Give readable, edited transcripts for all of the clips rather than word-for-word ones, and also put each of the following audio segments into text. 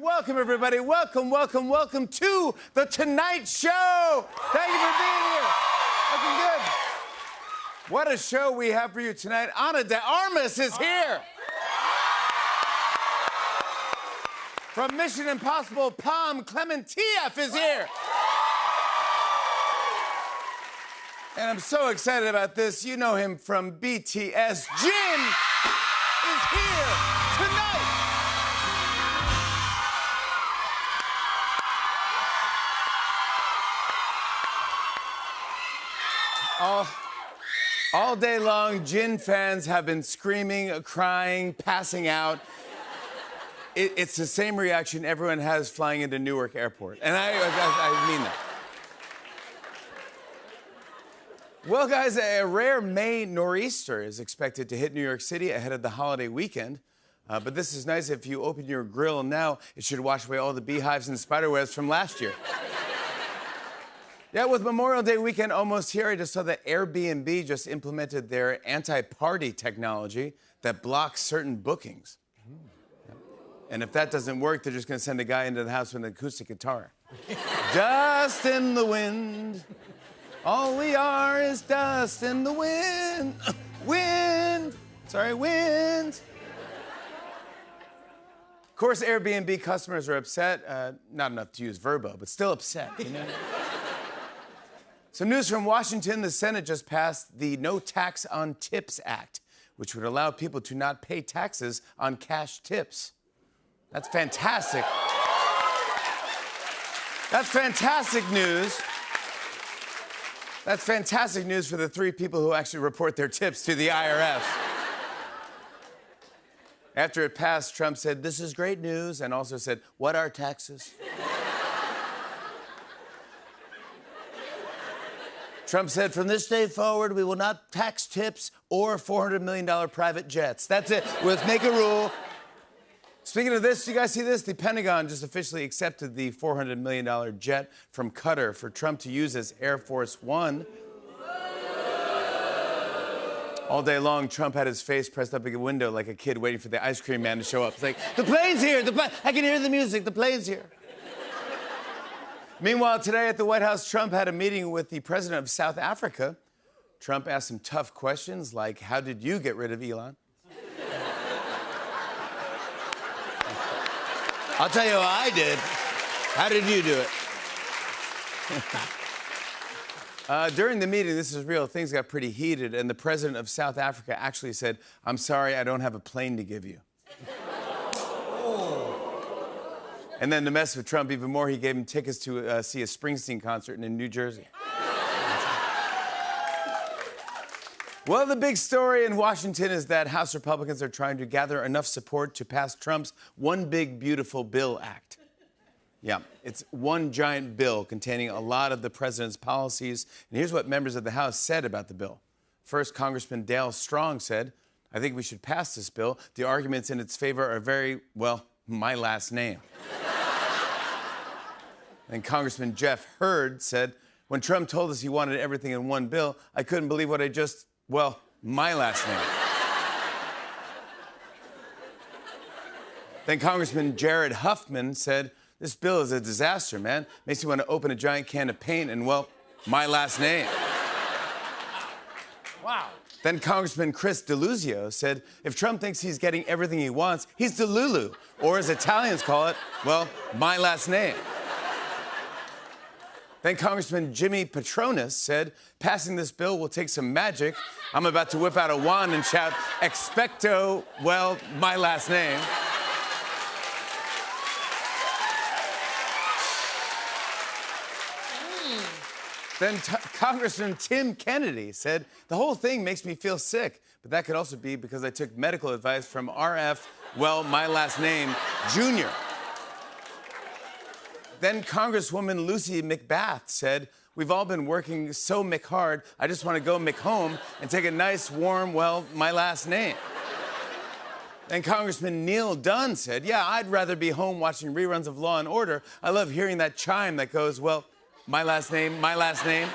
Welcome, everybody. Welcome, welcome, welcome to The Tonight Show. Thank you for being here. Looking good. What a show we have for you tonight. Ana de Armas is here. From Mission Impossible, Pom Klementieff is here. And I'm so excited about this. You know him from BTS. Jin is here tonight. All day long, Jin fans have been screaming, crying, passing out. It's the same reaction everyone has flying into Newark Airport. And I mean that. Well, guys, a rare May nor'easter is expected to hit New York City ahead of the holiday weekend. But this is nice. If you open your grill now, it should wash away all the beehives and spiderwebs from last year. Yeah, with Memorial Day weekend almost here, I just saw that Airbnb just implemented their anti-party technology that blocks certain bookings. And if that doesn't work, they're just going to send a guy into the house with an acoustic guitar. Dust in the wind. All we are is dust in the wind. Wind. Sorry, wind. Of course, Airbnb customers are upset. Not enough to use Verbo, but still upset, you know? Some news from Washington. The Senate just passed the No Tax on Tips Act, which would allow people to not pay taxes on cash tips. That's fantastic. That's fantastic news. That's fantastic news for the 3 people who actually report their tips to the IRS. After it passed, Trump said, "This is great news," and also said, "What are taxes?" Trump said, "From this day forward, we will not tax tips or $400 million private jets. That's it. Let's make a rule." Speaking of this, you guys see this? The Pentagon just officially accepted the $400 million jet from Qatar for Trump to use as Air Force One. All day long, Trump had his face pressed up against a window like a kid waiting for the ice cream man to show up. It's like, "The plane's here! I can hear the music. The plane's here." Meanwhile, today at the White House, Trump had a meeting with the president of South Africa. Trump asked some tough questions like, "How did you get rid of Elon?" "I'll tell you how I did. How did you do it?" During the meeting, this is real, things got pretty heated, and the president of South Africa actually said, "I'm sorry, I don't have a plane to give you." And then to mess with Trump even more, he gave him tickets to see a Springsteen concert in New Jersey. Well, the big story in Washington is that House Republicans are trying to gather enough support to pass Trump's One Big Beautiful Bill Act. Yeah, it's one giant bill containing a lot of the president's policies. And here's what members of the House said about the bill. First, Congressman Dale Strong said, "I think we should pass this bill. The arguments in its favor are very, well, my last name." And Congressman Jeff Hurd said, "When Trump told us he wanted everything in one bill, I couldn't believe what I just, well, my last name." Then Congressman Jared Huffman said, "This bill is a disaster, man. Makes me want to open a giant can of paint and, well, my last name." Wow. Then Congressman Chris Deluzio said, "If Trump thinks he's getting everything he wants, he's Delulu, or as Italians call it, well, my last name." Then Congressman Jimmy Patronis said, "Passing this bill will take some magic. I'm about to whip out a wand and shout, 'Expecto, well, my last name.'" Then Congressman Tim Kennedy said, "The whole thing makes me feel sick, but that could also be because I took medical advice from RF, well, my last name, Jr." Then Congresswoman Lucy McBath said, "We've all been working so McHard, I just want to go McHome and take a nice, warm, well, my last name." Then Congressman Neil Dunn said, "Yeah, I'd rather be home watching reruns of Law and Order. I love hearing that chime that goes, well, my last name, my last name."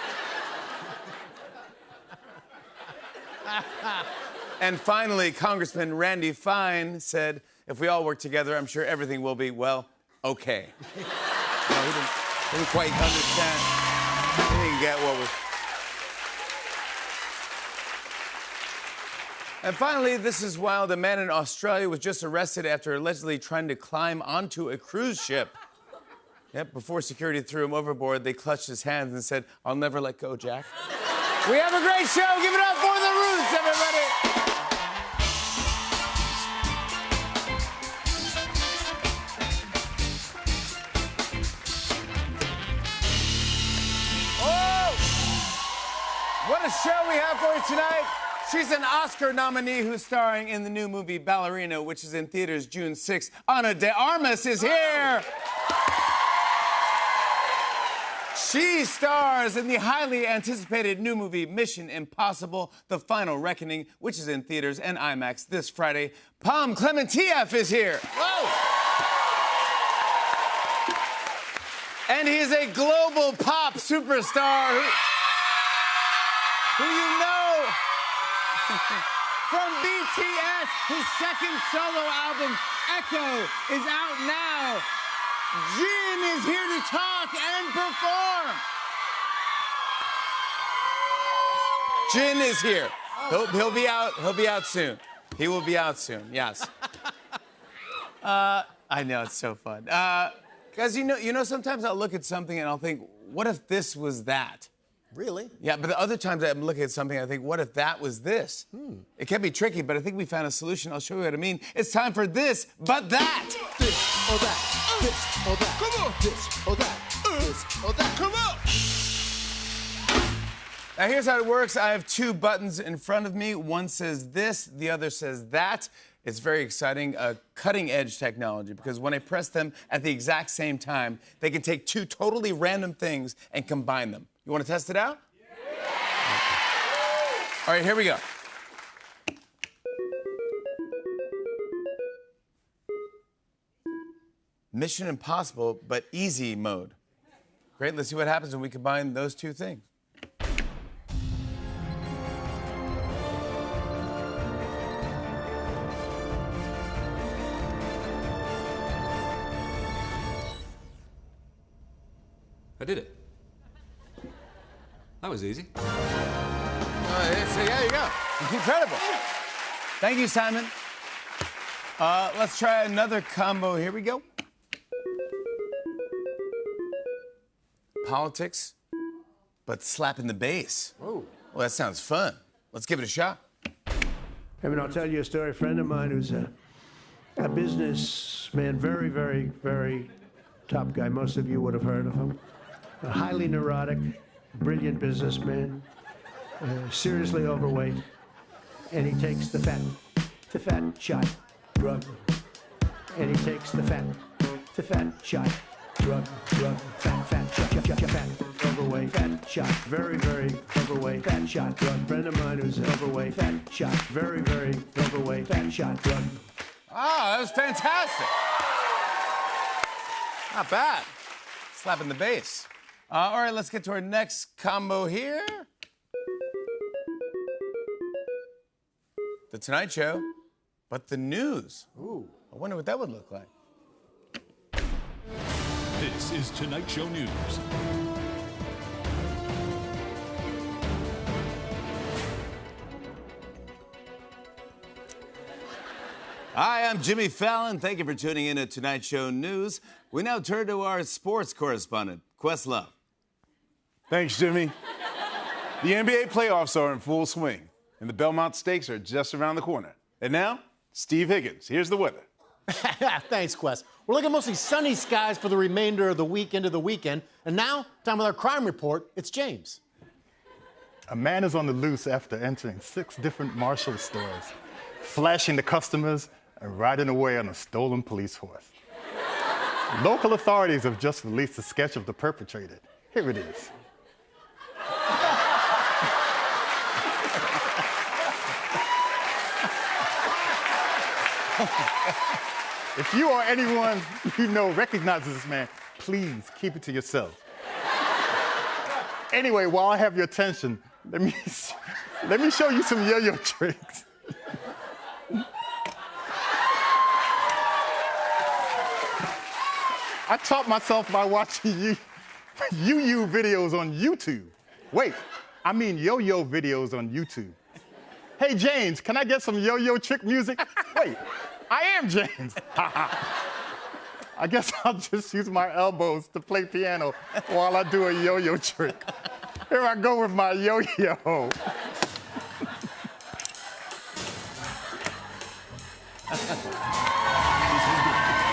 And finally, Congressman Randy Fine said, "If we all work together, I'm sure everything will be, well, okay. No, he didn't quite understand. He didn't get what was... And finally, this is wild. A man in Australia was just arrested after allegedly trying to climb onto a cruise ship. Yep, before security threw him overboard, they clutched his hands and said, "I'll never let go, Jack." We have a great show. Give it up for The Roots, everybody. Oh! What a show we have for you tonight. She's an Oscar nominee who's starring in the new movie Ballerina, which is in theaters June 6th. Ana de Armas is here. She stars in the highly anticipated new movie Mission Impossible: The Final Reckoning, which is in theaters and IMAX this Friday. Pom Klementieff is here. Whoa! And he's a global pop superstar who you know from BTS. His second solo album, Echo, is out now. Jin is here to talk and perform. Jin is here. He'll be out. He'll be out soon. He will be out soon. Yes. I know, it's so fun. Guys, you know, sometimes I'll look at something and I'll think, what if this was that? Really? Yeah, but the other times I'm looking at something, I think, what if that was this? It can be tricky, but I think we found a solution. I'll show you what I mean. It's time for This But That. This or that. This or that. Come on. This or that. This or that. Come on. Now, here's how it works. I have two buttons in front of me. One says this, the other says that. It's very exciting, cutting-edge technology, because when I press them at the exact same time, they can take two totally random things and combine them. You want to test it out? Yeah. All right, here we go. Mission Impossible, but easy mode. Great, let's see what happens when we combine those two things. I did it. That was easy. So there you go. Incredible. Thank you, Simon. Let's try another combo. Here we go. Politics, but slapping the bass. Oh. Well, that sounds fun. Let's give it a shot. I mean, I'll tell you a story. A friend of mine who's a businessman, very, very, very top guy. Most of you would have heard of him. A highly neurotic, brilliant businessman, seriously overweight, and he takes the fat shot drug, and he takes the fat shot drug, fat shot, overweight, fat shot, very, very overweight, fat shot drug. Friend of mine who's overweight, fat shot, very, very overweight, fat shot drug. Oh, that was fantastic. Not bad. Slapping the bass. All right, let's get to our next combo here. The Tonight Show, but the news. Ooh. I wonder what that would look like. This is Tonight Show News. Hi, I'm Jimmy Fallon. Thank you for tuning in to Tonight Show News. We now turn to our sports correspondent, Questlove. Thanks, Jimmy. The NBA playoffs are in full swing, and the Belmont Stakes are just around the corner. And now, Steve Higgins. Here's the weather. Thanks, Quest. We're looking mostly sunny skies for the remainder of the week into the weekend. And now, time with our crime report. It's James. A man is on the loose after entering 6 different Marshall stores, flashing the customers and riding away on a stolen police horse. Local authorities have just released a sketch of the perpetrator. Here it is. If you or anyone you know recognizes this man, please keep it to yourself. Anyway, while I have your attention, let me show you some yo-yo tricks. I taught myself by watching you videos on YouTube. Wait, I mean yo-yo videos on YouTube. Hey, James, can I get some yo-yo trick music? Wait, I am James. I guess I'll just use my elbows to play piano while I do a yo-yo trick. Here I go with my yo-yo.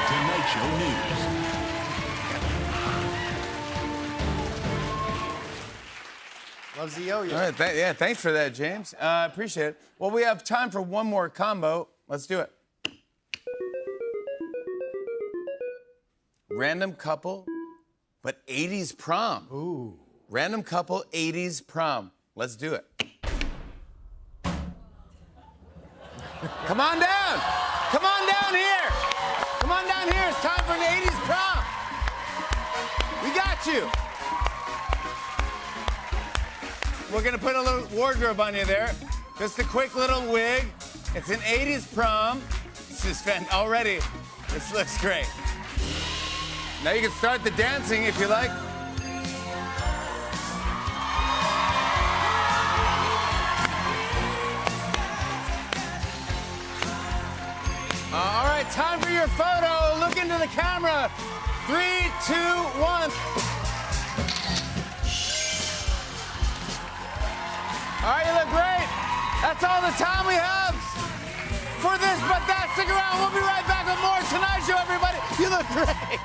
Tonight Show News. Loves the yo-yo. All right, yeah, thanks for that, James. Appreciate it. Well, we have time for one more combo. Let's do it. Random couple, but 80s prom. Ooh. Random couple, 80s prom. Let's do it. Come on down. Come on down here. Come on down here. It's time for an 80s prom. We got you. We're going to put a little wardrobe on you there. Just a quick little wig. It's an 80s prom. This is already. This looks great. Now you can start the dancing if you like. All right, time for your photo. Look into the camera. 3, 2, 1. All right, you look great. That's all the time we have for this, but that. Stick around. We'll be right back with more Tonight Show, everybody. You look great.